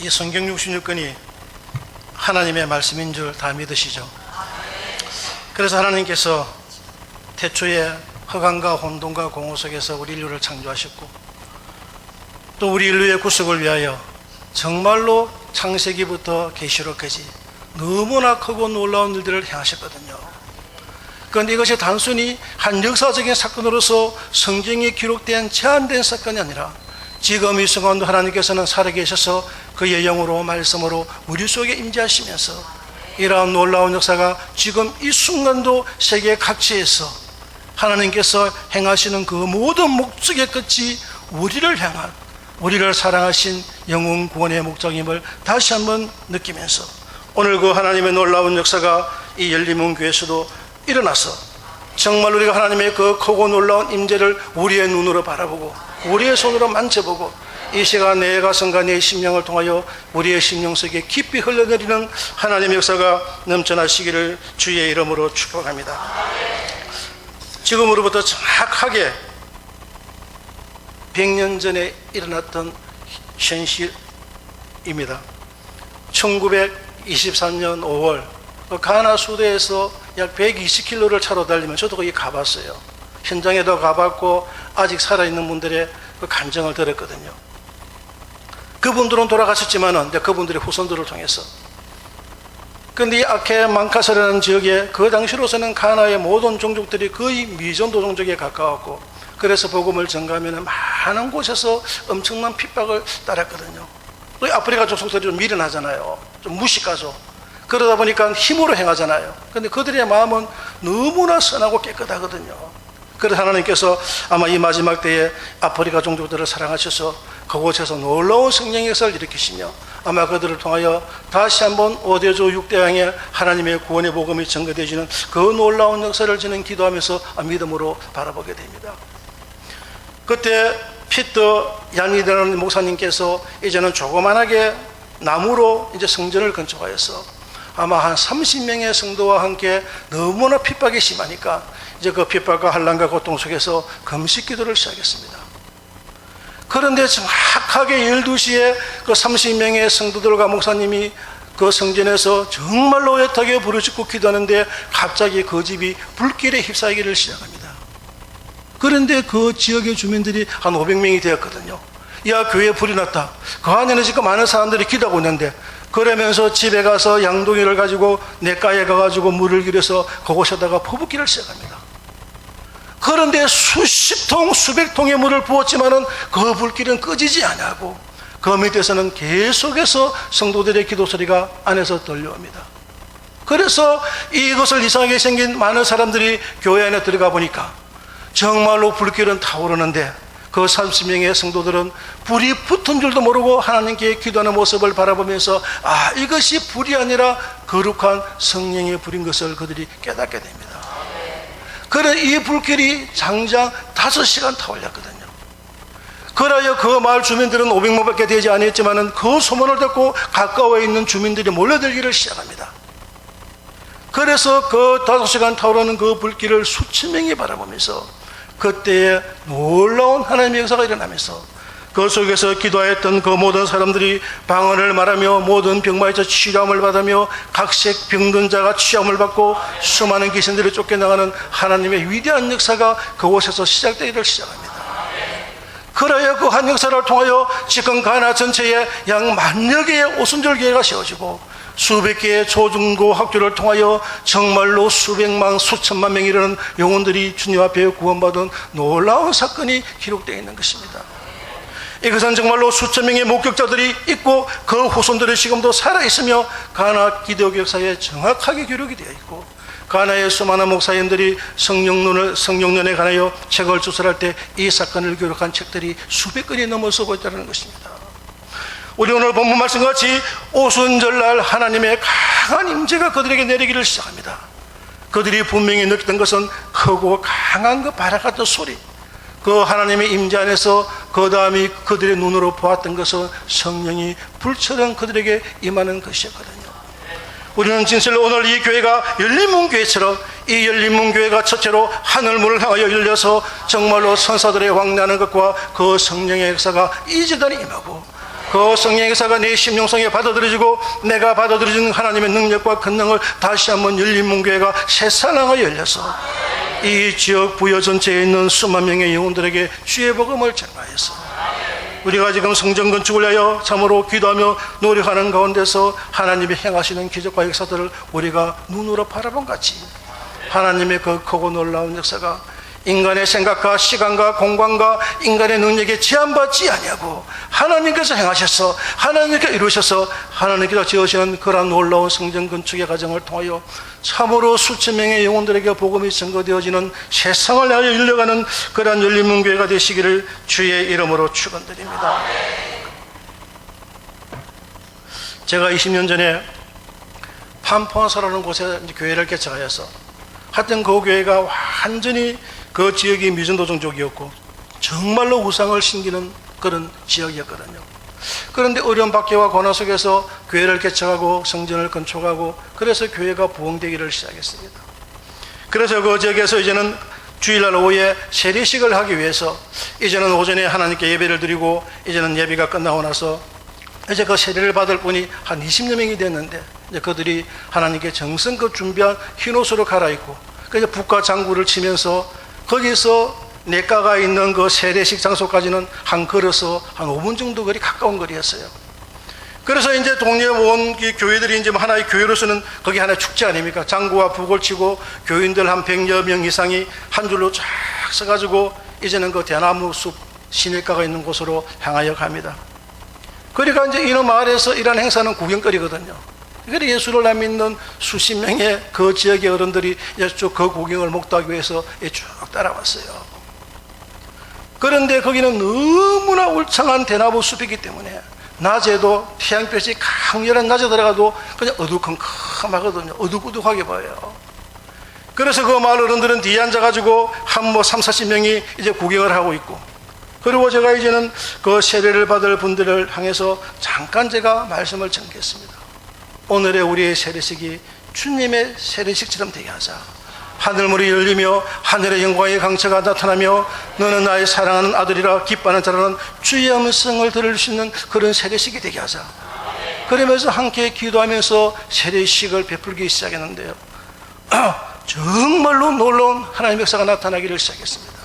이 성경 66권이 하나님의 말씀인 줄 다 믿으시죠? 그래서 하나님께서 태초에 흑암과 혼돈과 공허 속에서 우리 인류를 창조하셨고, 또 우리 인류의 구속을 위하여 정말로 창세기부터 계시록까지 너무나 크고 놀라운 일들을 행하셨거든요. 그런데 이것이 단순히 한 역사적인 사건으로서 성경에 기록된 제한된 사건이 아니라 지금 이 순간도 하나님께서는 살아계셔서 그의 영으로 말씀으로 우리 속에 임재하시면서 이러한 놀라운 역사가 지금 이 순간도 세계 각지에서 하나님께서 행하시는 그 모든 목적의 끝이 우리를 향한, 우리를 사랑하신 영혼 구원의 목적임을 다시 한번 느끼면서 오늘 그 하나님의 놀라운 역사가 이 열린문 교회에서도 일어나서 정말 우리가 하나님의 그 크고 놀라운 임재를 우리의 눈으로 바라보고 우리의 손으로 만져보고 이 시간 내 가슴과 내 심령을 통하여 우리의 심령 속에 깊이 흘러내리는 하나님의 역사가 넘쳐나시기를 주의 이름으로 축복합니다. 지금으로부터 정확하게 100년 전에 일어났던 현실입니다. 1923년 5월 가나 수도에서 약 120km를 차로 달리면, 저도 거기 가봤어요. 현장에도 가봤고 아직 살아있는 분들의 그 간증을 들었거든요. 그분들은 돌아가셨지만은 그분들의 후손들을 통해서. 그런데 이 아케 망카스라는 지역에 그 당시로서는 가나의 모든 종족들이 거의 미전도 종족에 가까웠고, 그래서 복음을 전가하면 많은 곳에서 엄청난 핍박을 따랐거든요. 아프리카 족속들이 좀 미련하잖아요. 좀 무식하죠. 그러다 보니까 힘으로 행하잖아요. 그런데 그들의 마음은 너무나 선하고 깨끗하거든요. 그래서 하나님께서 아마 이 마지막 때에 아프리카 종족들을 사랑하셔서 그곳에서 놀라운 성령의 역사를 일으키시며 아마 그들을 통하여 다시 한번 5대조 6대왕의 하나님의 구원의 복음이 전개되어지는 그 놀라운 역사를 저는 기도하면서 믿음으로 바라보게 됩니다. 그때 피터 얀이라는 목사님께서 이제는 조그만하게 나무로 이제 성전을 건축하여서 아마 한 30명의 성도와 함께 너무나 핍박이 심하니까 이제 그 핍박과 환난과 고통 속에서 금식 기도를 시작했습니다. 그런데 정확하게 12시에 그 30명의 성도들과 목사님이 그 성전에서 정말로 애타게 부르짖고 기도하는데 갑자기 그 집이 불길에 휩싸이기를 시작합니다. 그런데 그 지역의 주민들이 한 500명이 되었거든요. 야, 교회에 불이 났다. 그 안에는 지금 많은 사람들이 기도하고 있는데, 그러면서 집에 가서 양동이를 가지고 냇가에 가가지고 물을 길여서 그곳에다가 퍼붓기를 시작합니다. 그런데 수십 통 수백 통의 물을 부었지만은 그 불길은 꺼지지 않고 그 밑에서는 계속해서 성도들의 기도 소리가 안에서 들려옵니다. 그래서 이것을 이상하게 생긴 많은 사람들이 교회 안에 들어가 보니까 정말로 불길은 타오르는데 그 30명의 성도들은 불이 붙은 줄도 모르고 하나님께 기도하는 모습을 바라보면서 이것이 불이 아니라 거룩한 성령의 불인 것을 그들이 깨닫게 됩니다. 그래 이 불길이 장장 5시간 타올렸거든요. 그러여 그 마을 주민들은 500명밖에 되지 않았지만 그 소문을 듣고 가까워에 있는 주민들이 몰려들기를 시작합니다. 그래서 그 5시간 타오르는 그 불길을 수천 명이 바라보면서 그때에 놀라운 하나님의 역사가 일어나면서 그 속에서 기도하였던 그 모든 사람들이 방언을 말하며 모든 병마에서 치료함을 받으며 각색 병든 자가 치유함을 받고 수많은 귀신들이 쫓겨나가는 하나님의 위대한 역사가 그곳에서 시작되기를 시작합니다. 그래야 그 한 역사를 통하여 지금 가나 전체에 약 10,000여 개의 오순절 교회가 세워지고 수백 개의 초중고 학교를 통하여 정말로 수백만 수천만 명이 이르는 영혼들이 주님 앞에 구원받은 놀라운 사건이 기록되어 있는 것입니다. 이것은 정말로 수천 명의 목격자들이 있고 그 후손들이 지금도 살아있으며 가나 기독교 역사에 정확하게 기록이 되어 있고 가나의 수많은 목사님들이 성령론에 관하여 책을 주설할 때 이 사건을 기록한 책들이 수백 건이 넘어서고 있다는 것입니다. 우리 오늘 본문 말씀같이 오순절날 하나님의 강한 임재가 그들에게 내리기를 시작합니다. 그들이 분명히 느꼈던 것은 크고 강한 그 바람 같은 소리, 그 하나님의 임재 안에서 그 다음에 그들의 눈으로 보았던 것은 성령이 불처럼 그들에게 임하는 것이었거든요. 우리는 진실로 오늘 이 교회가 열린문교회처럼 이 열린문교회가 첫째로 하늘문을 향하여 열려서 정말로 선사들의 왕래하는 것과 그 성령의 역사가 이 재단에 임하고 그 성령의 역사가 내 심령성에 받아들여지고 내가 받아들여진 하나님의 능력과 권능을 다시 한번 열린문교회가 새사랑하여 열려서 이 지역 부여 전체에 있는 수만 명의 영혼들에게 주의 복음을 전하여서 우리가 지금 성전 건축을 위하여 참으로 기도하며 노력하는 가운데서 하나님이 행하시는 기적과 역사들을 우리가 눈으로 바라본 같이 하나님의 그 크고 놀라운 역사가 인간의 생각과 시간과 공간과 인간의 능력에 제한받지 아니하고 하나님께서 행하셔서 하나님께서 이루셔서 하나님께서 지으시는 그러한 놀라운 성전 건축의 과정을 통하여 참으로 수천 명의 영혼들에게 복음이 증거되어지는 세상을 향하여 열려가는 그러한 열린문교회가 되시기를 주의 이름으로 축원드립니다. 제가 20년 전에 판포아사라는 곳에 교회를 개척하여서 하여튼 그 교회가 완전히 그 지역이 미전도종족이었고 정말로 우상을 신기는 그런 지역이었거든요. 그런데 어려운 박해와 고난 속에서 교회를 개척하고 성전을 건축하고 그래서 교회가 부흥되기를 시작했습니다. 그래서 그 지역에서 이제는 주일날 오후에 세례식을 하기 위해서 이제는 오전에 하나님께 예배를 드리고 이제는 예배가 끝나고 나서 이제 그 세례를 받을 분이 한 20여 명이 됐는데 이제 그들이 하나님께 정성껏 준비한 흰옷으로 갈아입고 그래서 북과 장구를 치면서 거기서 내가가 있는 그 세례식 장소까지는 한 걸어서 한 5분 정도 거리 가까운 거리였어요. 그래서 이제 동네에 온 교회들이 이제 하나의 교회로서는 거기 하나의 축제 아닙니까? 장구와 북을 치고 교인들 한 100여 명 이상이 한 줄로 쫙 서가지고 이제는 그 대나무 숲 시냇가가 있는 곳으로 향하여 갑니다. 그러니까 이제 이런 마을에서 이런 행사는 구경거리거든요. 그래서 예수를 안 믿는 수십 명의 그 지역의 어른들이 쭉 그 구경을 목도하기 위해서 쭉 따라왔어요. 그런데 거기는 너무나 울창한 대나무 숲이기 때문에 낮에도 태양볕이 강렬한 낮에 들어가도 그냥 어두컴컴하거든요. 어둑어둑하게 보여요. 그래서 그 마을 어른들은 뒤에 앉아가지고 한 3, 40명이 이제 구경을 하고 있고, 그리고 제가 이제는 그 세례를 받을 분들을 향해서 잠깐 제가 말씀을 전하겠습니다. 오늘의 우리의 세례식이 주님의 세례식처럼 되게 하자. 하늘문이 열리며 하늘의 영광의 강처가 나타나며 너는 나의 사랑하는 아들이라 기뻐하는 자라는 주의 음성을 들을 수 있는 그런 세례식이 되게 하자. 그러면서 함께 기도하면서 세례식을 베풀기 시작했는데요, 정말로 놀라운 하나님의 역사가 나타나기를 시작했습니다.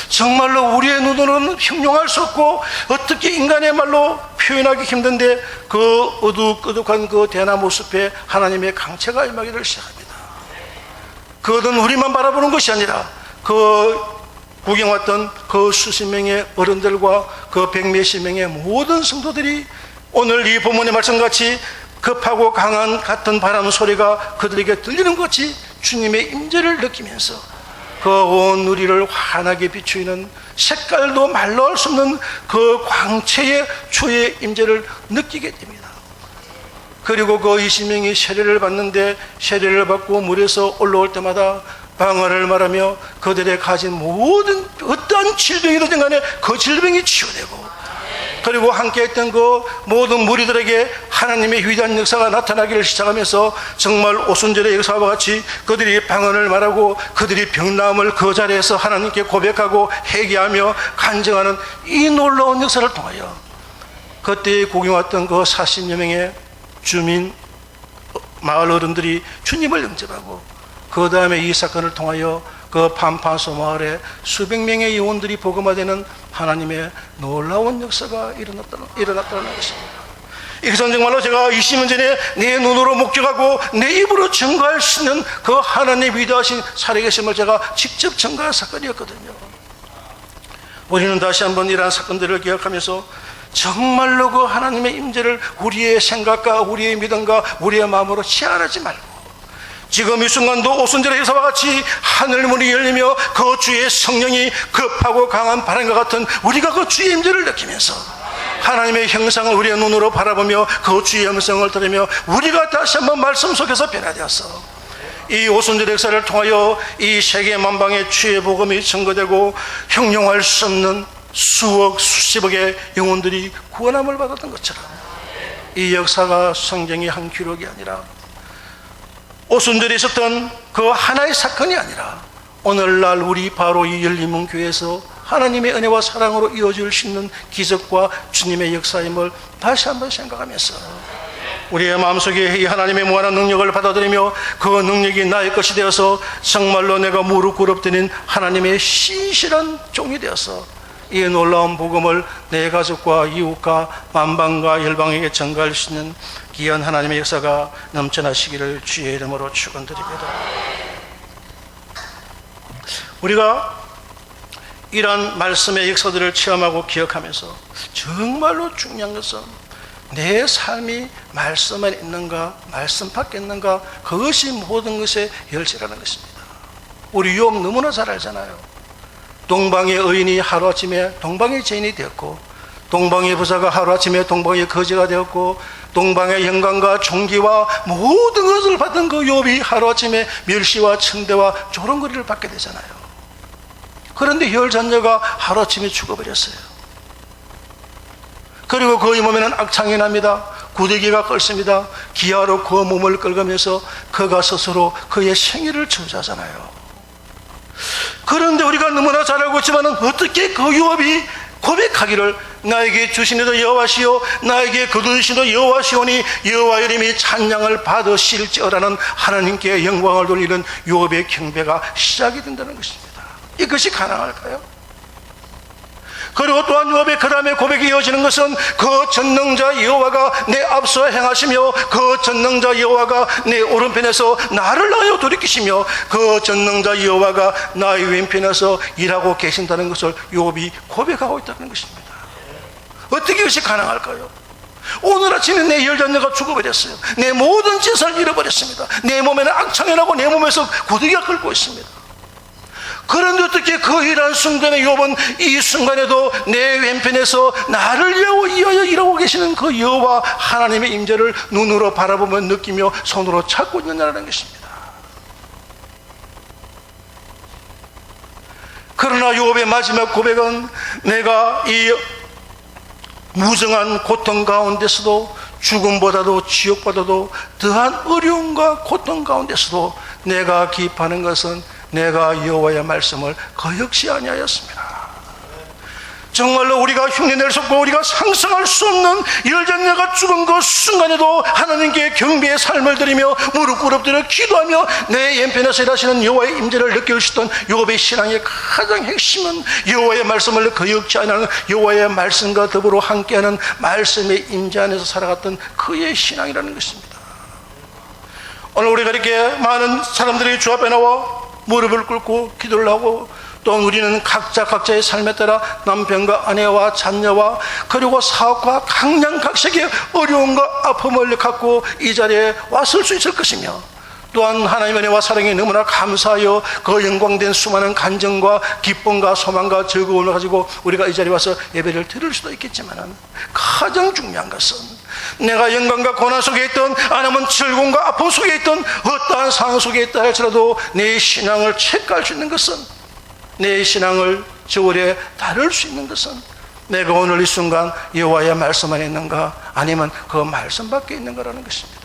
정말로 우리의 눈으로는 형용할 수 없고 어떻게 인간의 말로 표현하기 힘든데 그 어둑어둑한 그 대나무 숲에 하나님의 강체가 임하기를 시작합니다. 그것은 우리만 바라보는 것이 아니라 그 구경 왔던 그 수십 명의 어른들과 그 100몇십 명의 모든 성도들이 오늘 이 본문의 말씀같이 급하고 강한 같은 바람 소리가 그들에게 들리는 것 같이 주님의 임재를 느끼면서 그 온 누리를 환하게 비추이는 색깔도 말로 할 수 없는 그 광채의 주의 임재를 느끼게 됩니다. 그리고 그 20명이 세례를 받는데 세례를 받고 물에서 올라올 때마다 방언을 말하며 그들의 가진 모든 어떠한 질병이든 간에 그 질병이 치유되고, 그리고 함께했던 그 모든 무리들에게 하나님의 위대한 역사가 나타나기를 시작하면서 정말 오순절의 역사와 같이 그들이 방언을 말하고 그들이 병나음을 그 자리에서 하나님께 고백하고 회개하며 간증하는 이 놀라운 역사를 통하여 그때 구경 왔던 그 40여 명의 주민 마을 어른들이 주님을 영접하고, 그 다음에 이 사건을 통하여 그 판파소 마을에 수백 명의 영혼들이 복음화되는 하나님의 놀라운 역사가 일어났다는 것입니다. 이것은 정말로 제가 20년 전에 내 눈으로 목격하고 내 입으로 증거할 수 있는 그 하나님의 위대하신 살아계심을 제가 직접 증거한 사건이었거든요. 우리는 다시 한번 이러한 사건들을 기억하면서 정말로 그 하나님의 임재를 우리의 생각과 우리의 믿음과 우리의 마음으로 제한하지 말고, 지금 이 순간도 오순절의 역사와 같이 하늘문이 열리며 그 주의 성령이 급하고 강한 바람과 같은 우리가 그 주의 임재를 느끼면서 하나님의 형상을 우리의 눈으로 바라보며 그 주의 음성을 들으며 우리가 다시 한번 말씀 속에서 변화되어서 이 오순절의 역사를 통하여 이 세계 만방의 주의 복음이 증거되고 형용할 수 없는 수억 수십억의 영혼들이 구원함을 받았던 것처럼 이 역사가 성경의 한 기록이 아니라 오순절에 있었던 그 하나의 사건이 아니라 오늘날 우리 바로 이 열린문 교회에서 하나님의 은혜와 사랑으로 이어질 수 있는 기적과 주님의 역사임을 다시 한번 생각하면서 우리의 마음속에 이 하나님의 무한한 능력을 받아들이며 그 능력이 나의 것이 되어서 정말로 내가 무릎 꿇어드린 하나님의 신실한 종이 되어서 이 놀라운 복음을 내 가족과 이웃과 만방과 열방에게 전가할 수 있는 귀한 하나님의 역사가 넘쳐나시기를 주의 이름으로 축원드립니다. 우리가 이러한 말씀의 역사들을 체험하고 기억하면서 정말로 중요한 것은 내 삶이 말씀 안에 있는가 말씀 밖에 있는가, 그것이 모든 것의 열쇠라는 것입니다. 우리 욥 너무나 잘 알잖아요. 동방의 의인이 하루아침에 동방의 죄인이 되었고, 동방의 부자가 하루아침에 동방의 거지가 되었고, 동방의 영광과 존귀와 모든 것을 받은 그 욥이 하루아침에 멸시와 천대와 조롱거리를 받게 되잖아요. 그런데 열 자녀가 하루아침에 죽어버렸어요. 그리고 그의 몸에는 악창이 납니다. 구더기가 끓습니다. 기아로 그 몸을 긁으면서 그가 스스로 그의 생애를 저주하잖아요. 그런데 우리가 너무나 잘 알고 있지만 어떻게 그 욥이 고백하기를 나에게 주시니도 여호와시오 나에게 거두시니도 여호와시오니 여호와의 이름이 찬양을 받으실지어라는 하나님께 영광을 돌리는 욥의 경배가 시작이 된다는 것입니다. 이것이 가능할까요? 그리고 또한 욥의 그 다음에 고백이 이어지는 것은 그 전능자 여호와가 내 앞서 행하시며 그 전능자 여호와가 내 오른편에서 나를 나여 돌이키시며 그 전능자 여호와가 나의 왼편에서 일하고 계신다는 것을 욥이 고백하고 있다는 것입니다. 어떻게 이것이 가능할까요? 오늘 아침에 내 열자녀가 죽어버렸어요. 내 모든 재산을 잃어버렸습니다. 내 몸에는 악창이 나고 내 몸에서 구더기가 끓고 있습니다. 그런데 어떻게 그 일한 순간에 욥은 이 순간에도 내 왼편에서 나를 위하여 일하고 계시는 그 여호와 하나님의 임재를 눈으로 바라보며 느끼며 손으로 찾고 있느냐는 것입니다. 그러나 욥의 마지막 고백은 내가 이 무정한 고통 가운데서도 죽음보다도 지옥보다도 더한 어려움과 고통 가운데서도 내가 기뻐하는 것은 내가 여호와의 말씀을 거역시 아니하였습니다. 정말로 우리가 흉내낼 수 없고 우리가 상상할 수 없는 열자녀가 죽은 그 순간에도 하나님께 경배의 삶을 드리며 무릎 꿇어엎드려 기도하며 내 왼편에서 일하시는 여호와의 임재를 느낄 수 있던 욥의 신앙의 가장 핵심은 여호와의 말씀을 거역지 않는 여호와의 말씀과 더불어 함께하는 말씀의 임재 안에서 살아갔던 그의 신앙이라는 것입니다. 오늘 우리가 이렇게 많은 사람들이 주 앞에 나와 무릎을 꿇고 기도를 하고 또 우리는 각자의 삶에 따라 남편과 아내와 자녀와 그리고 사업과 각양각색의 어려움과 아픔을 갖고 이 자리에 왔을 수 있을 것이며 또한 하나님의 은혜와 사랑에 너무나 감사하여 그 영광된 수많은 간증과 기쁨과 소망과 즐거움을 가지고 우리가 이 자리에 와서 예배를 드릴 수도 있겠지만 가장 중요한 것은 내가 영광과 고난 속에 있던 아니면 즐거움과 아픔 속에 있던 어떠한 상황 속에 있다 할지라도 내 신앙을 체크할 수 있는 것은 내 신앙을 저울에 다룰 수 있는 것은 내가 오늘 이 순간 여호와의 말씀 안에 있는가 아니면 그 말씀 밖에 있는가라는 것입니다.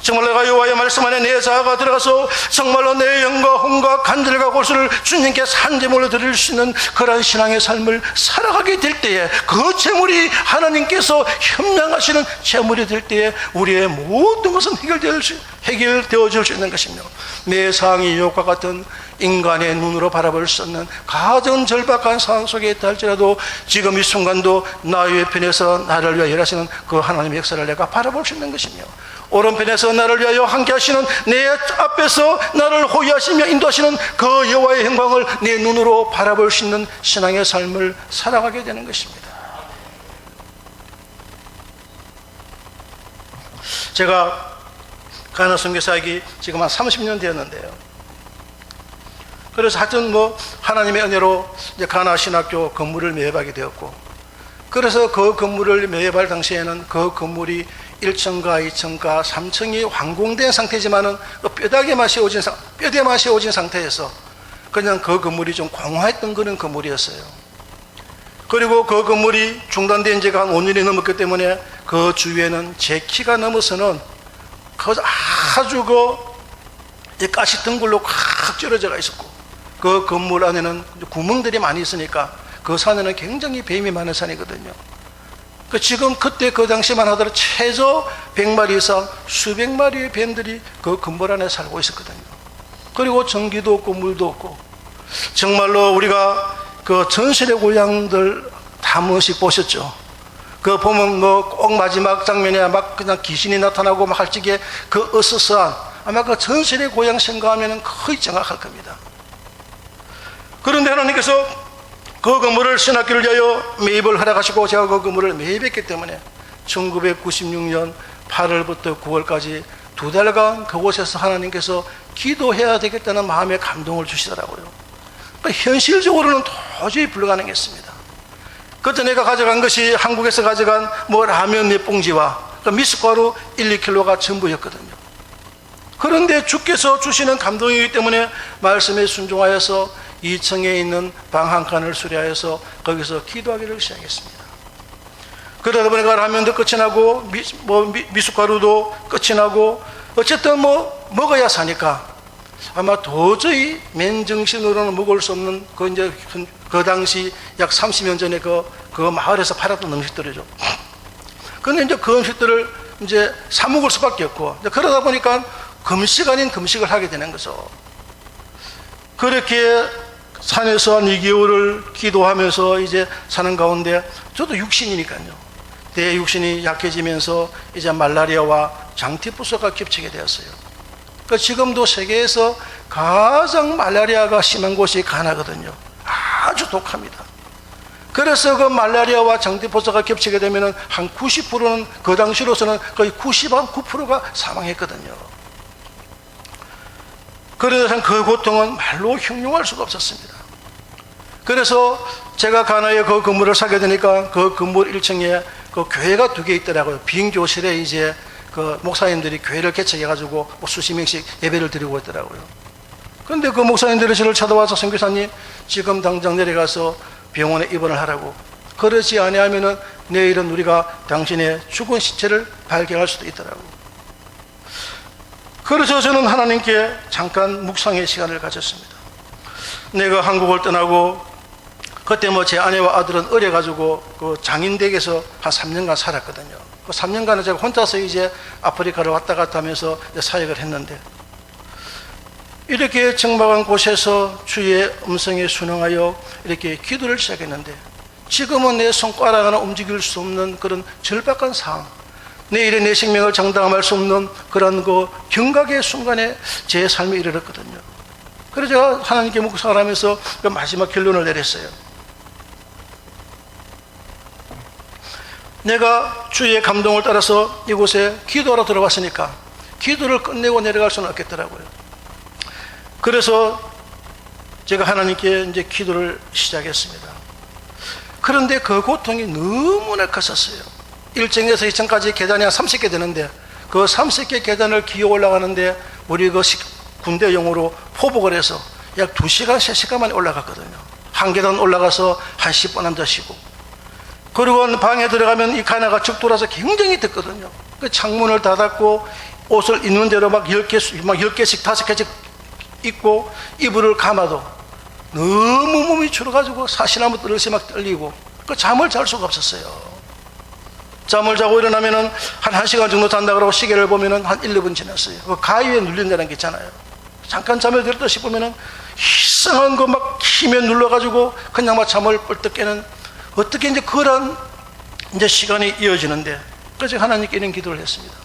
정말 내가 여호와의 말씀 안에 내 자아가 들어가서 정말로 내 영과 혼과 간절과 고수를 주님께 산제물로 드릴 수 있는 그러한 신앙의 삶을 살아가게 될 때에 그 제물이 하나님께서 협량하시는 제물이 될 때에 우리의 모든 것은 해결되어질 수 있는 것이며 내 상황이 욥과 같은 인간의 눈으로 바라볼 수 없는 가장 절박한 상황 속에 있다 할지라도 지금 이 순간도 나의 편에서 나를 위하여 일하시는 그 하나님의 역사를 내가 바라볼 수 있는 것이며 오른편에서 나를 위하여 함께 하시는 내 앞에서 나를 호위하시며 인도하시는 그 여호와의 영광을 내 눈으로 바라볼 수 있는 신앙의 삶을 살아가게 되는 것입니다. 제가 가나 선교사역이 지금 한 30년 되었는데요. 그래서 하여튼 하나님의 은혜로 이제 가나 신학교 건물을 매입하게 되었고, 그래서 그 건물을 매입할 당시에는 그 건물이 1층과 2층과 3층이 완공된 상태지만은 뼈대 맛이 오진 상태에서 그냥 그 건물이 좀 공허했던 그런 건물이었어요. 그리고 그 건물이 중단된 지가 한 5년이 넘었기 때문에 그 주위에는 제 키가 넘어서는 아주 이 가시 덩굴로 꽉 찌러져가 있었고, 그 건물 안에는 구멍들이 많이 있으니까 그 산에는 굉장히 뱀이 많은 산이거든요. 지금 그때 그 당시만 하더라도 최소 100마리 이상 수백 마리의 뱀들이 그 건물 안에 살고 있었거든요. 그리고 전기도 없고 물도 없고, 정말로 우리가 그 전설의 고향들 다 한 번씩 보셨죠? 그 보면 뭐 꼭 마지막 장면에 막 그냥 귀신이 나타나고 막 할 적에 그 으스스한, 아마 그 전설의 고향 생각하면 거의 정확할 겁니다. 그런데 하나님께서 그 건물을 신학기를 위하여 매입을 허락하시고, 제가 그 건물을 매입했기 때문에 1996년 8월부터 9월까지 2달간 그곳에서 하나님께서 기도해야 되겠다는 마음의 감동을 주시더라고요. 현실적으로는 도저히 불가능했습니다. 그때 내가 가져간 것이 한국에서 가져간 뭐 라면 몇 봉지와 미숫가루 1, 2kg가 전부였거든요. 그런데 주께서 주시는 감동이기 때문에 말씀에 순종하여서 2층에 있는 방 한 칸을 수리하여서 거기서 기도하기를 시작했습니다. 그러다 보니까 라면도 끝이 나고 미숫가루도 끝이 나고, 어쨌든 뭐 먹어야 사니까 아마 도저히 맨정신으로는 먹을 수 없는 그 당시 약 30년 전에 그 마을에서 팔았던 음식들이죠. 그런데 이제 그 음식들을 이제 사 먹을 수밖에 없고, 그러다 보니까 금식 아닌 금식을 하게 되는 거죠. 그렇게 산에서 한 2개월을 기도하면서 이제 사는 가운데, 저도 육신이니까요, 내 육신이 약해지면서 이제 말라리아와 장티푸스가 겹치게 되었어요. 그러니까 지금도 세계에서 가장 말라리아가 심한 곳이 가나거든요. 아주 독합니다. 그래서 그 말라리아와 장티푸스가 겹치게 되면 한 90%는, 그 당시로서는 거의 99%가 사망했거든요. 그래서 그 고통은 말로 형용할 수가 없었습니다. 그래서 제가 가나에 그 건물을 사게 되니까 그 건물 1층에 그 교회가 2개 있더라고요. 빈교실에 이제 그 목사님들이 교회를 개척해가지고 뭐 수십 명씩 예배를 드리고 있더라고요. 그런데 그 목사님들이 저를 찾아와서, 선교사님, 지금 당장 내려가서 병원에 입원을 하라고. 그러지 아니하면은 내일은 우리가 당신의 죽은 시체를 발견할 수도 있더라고요. 그래서 저는 하나님께 잠깐 묵상의 시간을 가졌습니다. 내가 한국을 떠나고, 그때 뭐 제 아내와 아들은 어려가지고 그 장인댁에서 한 3년간 살았거든요. 그 3년간은 제가 혼자서 이제 아프리카를 왔다 갔다 하면서 사역을 했는데, 이렇게 적막한 곳에서 주의 음성에 순응하여 이렇게 기도를 시작했는데, 지금은 내 손가락 하나 움직일 수 없는 그런 절박한 상황, 내일의 내 생명을 장담할 수 없는 그런 그 경각의 순간에 제 삶에 이르렀거든요. 그래서 제가 하나님께 묵상을 하면서 그 마지막 결론을 내렸어요. 내가 주의 감동을 따라서 이곳에 기도하러 들어왔으니까 기도를 끝내고 내려갈 수는 없겠더라고요. 그래서 제가 하나님께 이제 기도를 시작했습니다. 그런데 그 고통이 너무나 컸었어요. 1층에서 2층까지 계단이 한 30개 되는데, 그 30개 계단을 기어 올라가는데 우리 그 군대용으로 포복을 해서 약 2시간, 3시간 만에 올라갔거든요. 한 계단 올라가서 한 10분 앉아 쉬고, 그리고 방에 들어가면 이 가나가 쭉 돌아서 굉장히 덥거든요. 그 창문을 닫았고 옷을 있는 대로 막 10개씩, 5개씩 입고 이불을 감아도 너무 몸이 추워가지고 사시나무 떨어서 막 떨리고, 그 잠을 잘 수가 없었어요. 잠을 자고 일어나면은 한 1시간 정도 잔다 그러고 시계를 보면은 한 1, 2분 지났어요. 그 가위에 눌린다는 게 있잖아요. 잠깐 잠을 들었다 싶으면은 이상한 거 막 힘에 눌러가지고 그냥 막 잠을 뻘떡 깨는, 어떻게 이제 그런 이제 시간이 이어지는데, 그래서 하나님께 이런 기도를 했습니다.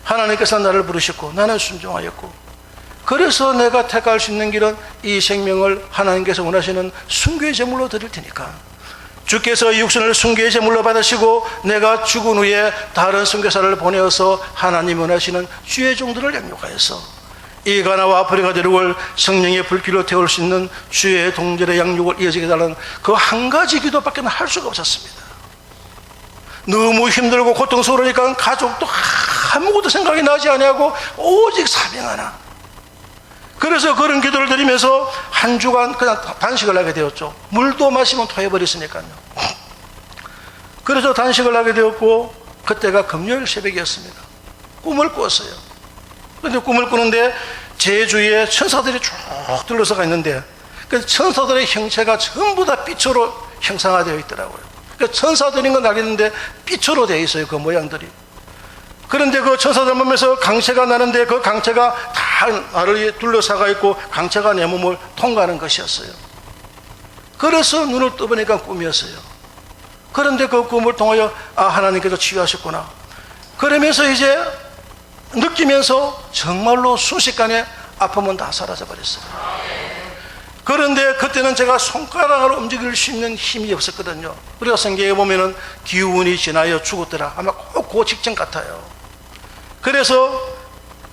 하나님께서 나를 부르셨고 나는 순종하였고, 그래서 내가 택할 수 있는 길은 이 생명을 하나님께서 원하시는 순교의 제물로 드릴 테니까, 주께서 이 육신을 순교의 제물로 받으시고 내가 죽은 후에 다른 선교사를 보내어서 하나님 원하시는 주의 종들을 양육하여서 이 가나와 아프리카 대륙을 성령의 불길로 태울 수 있는 주의 동절의 양육을 이어지게 해달라는 그 한 가지 기도밖에 할 수가 없었습니다. 너무 힘들고 고통스러우니까 가족도 아무것도 생각이 나지 아니하고 오직 사명 하나. 그래서 그런 기도를 드리면서 한 주간 그냥 단식을 하게 되었죠. 물도 마시면 토해버렸으니까요. 그래서 단식을 하게 되었고, 그때가 금요일 새벽이었습니다. 꿈을 꾸었어요. 그런데 꿈을 꾸는데 제 주위에 천사들이 쭉 둘러서가 있는데 그 천사들의 형체가 전부 다 빛으로 형상화되어 있더라고요. 그 천사들인 건 알겠는데 빛으로 되어 있어요, 그 모양들이. 그런데 그 천사들 몸에서 강체가 나는데 그 강체가 다 나를 둘러싸가 있고 강체가 내 몸을 통과하는 것이었어요. 그래서 눈을 떠보니까 꿈이었어요. 그런데 그 꿈을 통하여 하나님께서 치유하셨구나. 그러면서 이제 느끼면서 정말로 순식간에 아픔은 다 사라져 버렸어요. 그런데 그때는 제가 손가락을 움직일 수 있는 힘이 없었거든요. 우리가 성경에 보면은 기운이 지나여 죽었더라. 아마 꼭 그 직전 같아요. 그래서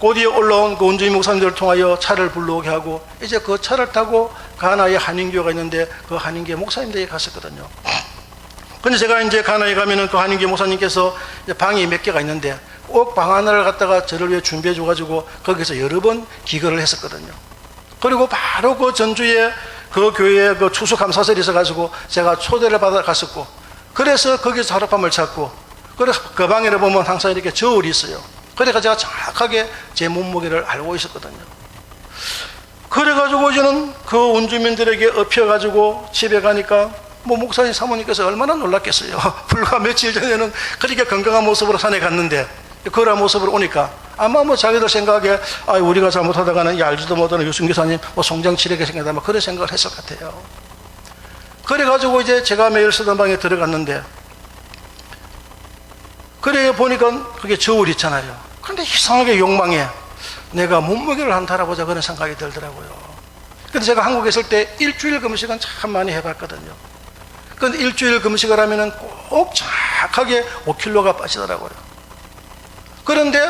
곧이에 올라온 그 원주민 목사님들을 통하여 차를 불러오게 하고 이제 그 차를 타고 가나에 한인교회가 있는데 그 한인교회 목사님들에게 갔었거든요. 근데 제가 이제 가나에 가면은 그 한인교회 목사님께서 이제 방이 몇 개가 있는데 꼭 방 하나를 갖다가 저를 위해 준비해 줘가지고 거기서 여러 번 기거를 했었거든요. 그리고 바로 그 전주에 그 교회에 그 추수감사절이 있어가지고 제가 초대를 받아 갔었고, 그래서 거기서 하룻밤을 잤고, 그래서 그 방에를 보면 항상 이렇게 저울이 있어요. 그래서 제가 정확하게 제 몸무게를 알고 있었거든요. 그래가지고 저는 그 원주민들에게 업혀가지고 집에 가니까 뭐 목사님 사모님께서 얼마나 놀랐겠어요. 불과 며칠 전에는 그렇게 건강한 모습으로 산에 갔는데 그런 모습으로 오니까 아마 뭐 자기들 생각에 우리가 잘못하다가는 알지도 못하는 유승 교사님 뭐 송장치레게 생각하다 뭐 그런 생각을 했을 것 같아요. 그래가지고 이제 제가 매일 쓰던 방에 들어갔는데 그래 보니까 그게 저울이 있잖아요. 근데 이상하게 욕망에 내가 몸무게를 한번 달아보자 그런 생각이 들더라고요. 근데 제가 한국에 있을 때 일주일 금식은 참 많이 해봤거든요. 근데 일주일 금식을 하면은 꼭 정확하게 5kg가 빠지더라고요. 그런데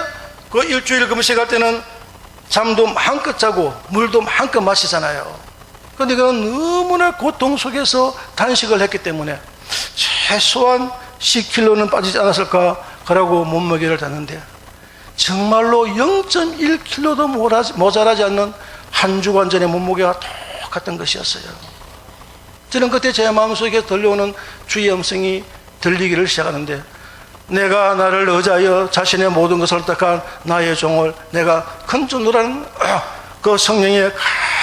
그 일주일 금식할 때는 잠도 마음껏 자고 물도 마음껏 마시잖아요. 그런데 그건 너무나 고통 속에서 단식을 했기 때문에 최소한 10kg는 빠지지 않았을까 그러고 몸무게를 쟀는데 정말로 0.1kg도 모자라지 않는 한 주간 전의 몸무게가 똑같은 것이었어요. 저는 그때 제 마음속에 들려오는 주의 음성이 들리기를 시작하는데 내가 나를 의지하여 자신의 모든 것을 택한 나의 종을 내가 큰주노라는 그 성령의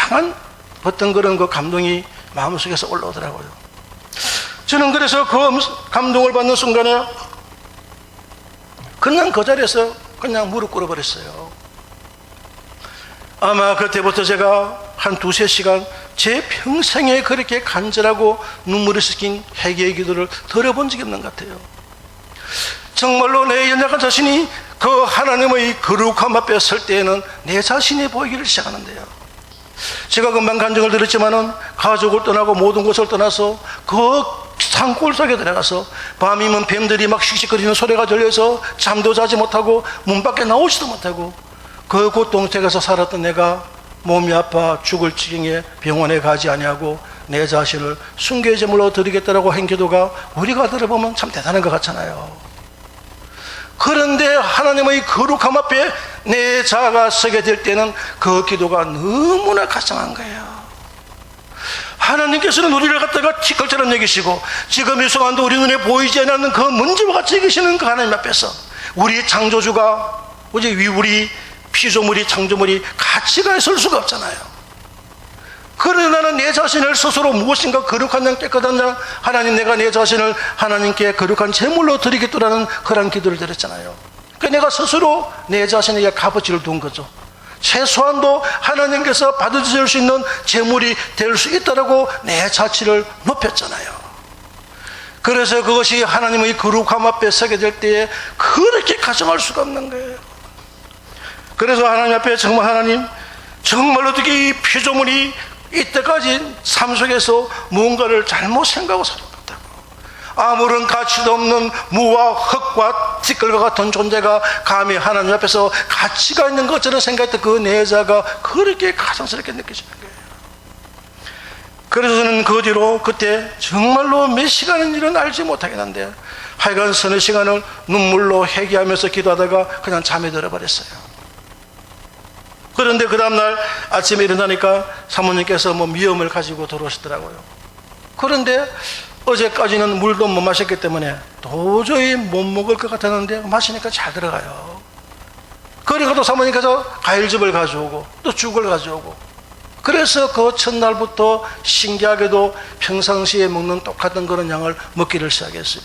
강한 어떤 그런 그 감동이 마음속에서 올라오더라고요. 저는 그래서 그 감동을 받는 순간에 그냥 그 자리에서 그냥 무릎 꿇어버렸어요. 아마 그때부터 제가 한 2-3시간 제 평생에 그렇게 간절하고 눈물이 섞인 회개의 기도를 들어본 적이 없는 것 같아요. 정말로 내 연약한 자신이 그 하나님의 거룩함 앞에 설 때에는 내 자신이 보이기를 시작하는데요. 제가 금방 간증을 드렸지만은 가족을 떠나고 모든 것을 떠나서 그 산골 속에 들어가서 밤이면 뱀들이 막 씩씩거리는 소리가 들려서 잠도 자지 못하고 문 밖에 나오지도 못하고 그 고통 속에서 살았던 내가 몸이 아파 죽을 지경에 병원에 가지 아니하고 내 자신을 순교제물로 드리겠다라고 한 기도가 우리가 들어보면 참 대단한 것 같잖아요. 그런데 하나님의 거룩함 앞에 내 자아가 서게 될 때는 그 기도가 너무나 가장한 거예요. 하나님께서는 우리를 갖다가 티끌처럼 여기시고 지금 이 순간도 우리 눈에 보이지 않는 그 문제와 같이 여기시는 그 하나님 앞에서 우리 창조주가 우리 피조물이 창조물이 가치가 있을 수가 없잖아요. 그러나 나는 내 자신을 스스로 무엇인가 거룩한 양 깨끗한 양 하나님 내가 내 자신을 하나님께 거룩한 제물로 드리겠다라는 그런 기도를 드렸잖아요. 그러니까 내가 스스로 내 자신에게 값어치를 둔 거죠. 최소한도 하나님께서 받아주실 수 있는 제물이 될 수 있다라고 내 자치를 높였잖아요. 그래서 그것이 하나님의 거룩함 앞에 서게 될 때에 그렇게 가정할 수가 없는 거예요. 그래서 하나님 앞에 정말 하나님 정말로 어떻게 이 피조물이 이때까지 삶 속에서 무언가를 잘못 생각하고 살아왔다고 아무런 가치도 없는 무와 흙과 티끌과 같은 존재가 감히 하나님 앞에서 가치가 있는 것처럼 생각했던 그 내자가 그렇게 가장스럽게 느껴지는 거예요. 그래서 저는 그 뒤로 그때 정말로 몇 시간인 일은 알지 못하겠는데 하여간 서너 시간을 눈물로 회개하면서 기도하다가 그냥 잠에 들어버렸어요. 그런데 그 다음날 아침에 일어나니까 사모님께서 미염을 가지고 들어오시더라고요. 그런데 어제까지는 물도 못 마셨기 때문에 도저히 못 먹을 것 같았는데 마시니까 잘 들어가요. 그리고 사모님께서 과일즙을 가져오고 또 죽을 가져오고, 그래서 그 첫날부터 신기하게도 평상시에 먹는 똑같은 그런 양을 먹기를 시작했어요.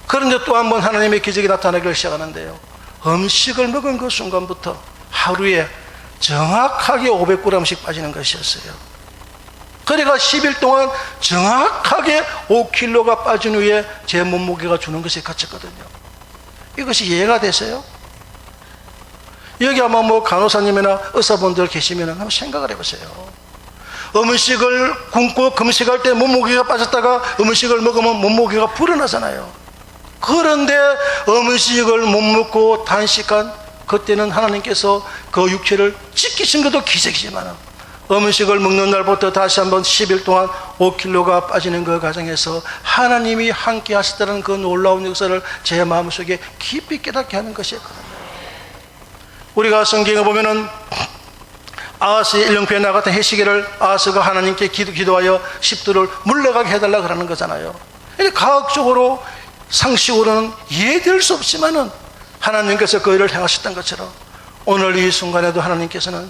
그런데 또 한 번 하나님의 기적이 나타나기를 시작하는데요, 음식을 먹은 그 순간부터 하루에 정확하게 500g씩 빠지는 것이었어요. 그러니까 10일 동안 정확하게 5kg가 빠진 후에 제 몸무게가 주는 것이 갇혔거든요. 이것이 이해가 되세요? 여기 아마 간호사님이나 의사분들 계시면 한번 생각을 해보세요. 음식을 굶고 금식할 때 몸무게가 빠졌다가 음식을 먹으면 몸무게가 불어나잖아요. 그런데 음식을 못 먹고 단식한 그때는 하나님께서 그 육체를 지키신 것도 기적이지만, 음식을 먹는 날부터 다시 한번 10일 동안 5kg가 빠지는 그 과정에서 하나님이 함께 하시다는 그 놀라운 역사를 제 마음속에 깊이 깨닫게 하는 것이었거든요. 우리가 성경에 보면은 아하스의 일령표에 나갔던 해시계를 아하스가 하나님께 기도하여 십도를 물러가게 해달라 그러는 거잖아요. 과학적으로 상식으로는 이해될 수 없지만은 하나님께서 그 일을 행하셨던 것처럼, 오늘 이 순간에도 하나님께서는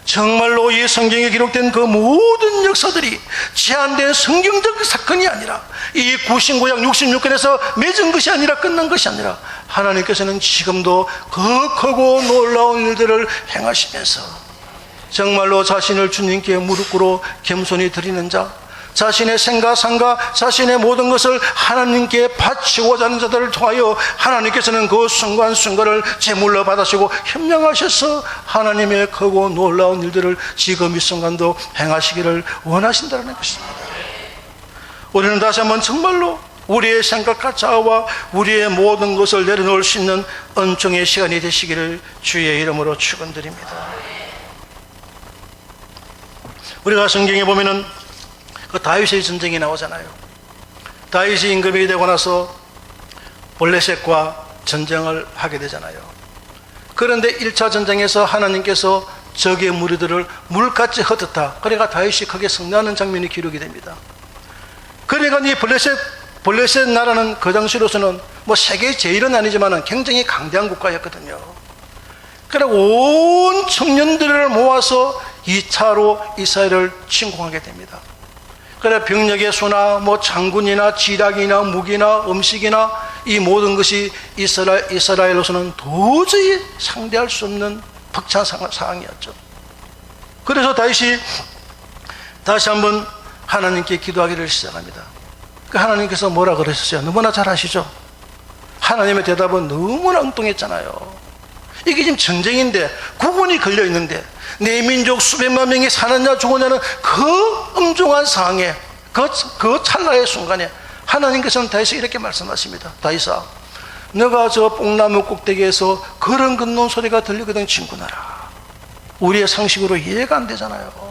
정말로 이 성경에 기록된 그 모든 역사들이 제한된 성경적 사건이 아니라, 이 구신구약 66권에서 맺은 것이 아니라 끝난 것이 아니라, 하나님께서는 지금도 그 크고 놀라운 일들을 행하시면서 정말로 자신을 주님께 무릎 꿇어 겸손히 드리는 자, 자신의 생각, 상가, 자신의 모든 것을 하나님께 바치고자 하는 자들을 통하여 하나님께서는 그 순간순간을 제물로 받으시고 협량하셔서 하나님의 크고 놀라운 일들을 지금 이 순간도 행하시기를 원하신다는 것입니다. 우리는 다시 한번 정말로 우리의 생각과 자아와 우리의 모든 것을 내려놓을 수 있는 은총의 시간이 되시기를 주의 이름으로 축원드립니다. 우리가 성경에 보면은 그 다윗의 전쟁이 나오잖아요. 다윗이 임금이 되고 나서 블레셋과 전쟁을 하게 되잖아요. 그런데 1차 전쟁에서 하나님께서 적의 무리들을 물같이 흩었다. 그러니까 다윗이 크게 승리하는 장면이 기록이 됩니다. 그러니까 이 블레셋 나라는 그 당시로서는 세계 제일은 아니지만 굉장히 강대한 국가였거든요. 그래 온 청년들을 모아서 2차로 이스라엘을 침공하게 됩니다. 그래 병력의 수나 장군이나 지략이나 무기나 음식이나 이 모든 것이 이스라엘로서는 도저히 상대할 수 없는 벅찬 상황이었죠. 그래서 다윗이 다시 한번 하나님께 기도하기를 시작합니다. 그 하나님께서 뭐라 그러셨어요? 너무나 잘 아시죠? 하나님의 대답은 너무나 엉뚱했잖아요. 이게 지금 전쟁인데 국군이 걸려 있는데 내 민족 수백만 명이 사느냐 죽느냐는 그 엄중한 상황에 그 찰나의 순간에 하나님께서는 다윗에게 이렇게 말씀하십니다. 다윗아, 너가 저 뽕나무 꼭대기에서 걸음 걷는 소리가 들리거든 친구나라. 우리의 상식으로 이해가 안 되잖아요.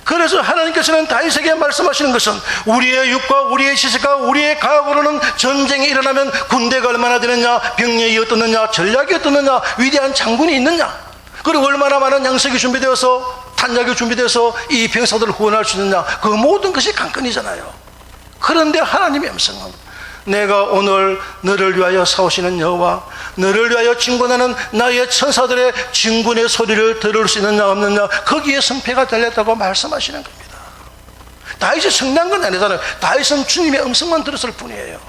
그래서 하나님께서는 다윗에게 말씀하시는 것은 우리의 육과 우리의 지식과 우리의 과학으로는 전쟁이 일어나면 군대가 얼마나 되느냐, 병력이 어떻느냐, 전략이 어떻느냐, 위대한 장군이 있느냐, 그리고 얼마나 많은 양식이 준비되어서 탄약이 준비되어서 이 병사들을 구원할 수 있느냐, 그 모든 것이 관건이잖아요. 그런데 하나님의 음성은 내가 오늘 너를 위하여 싸우시는 여호와, 너를 위하여 진군하는 나의 천사들의 진군의 소리를 들을 수 있느냐 없느냐, 거기에 승패가 달렸다고 말씀하시는 겁니다. 다윗이 승리한 건 아니잖아요. 다윗은 주님의 음성만 들었을 뿐이에요.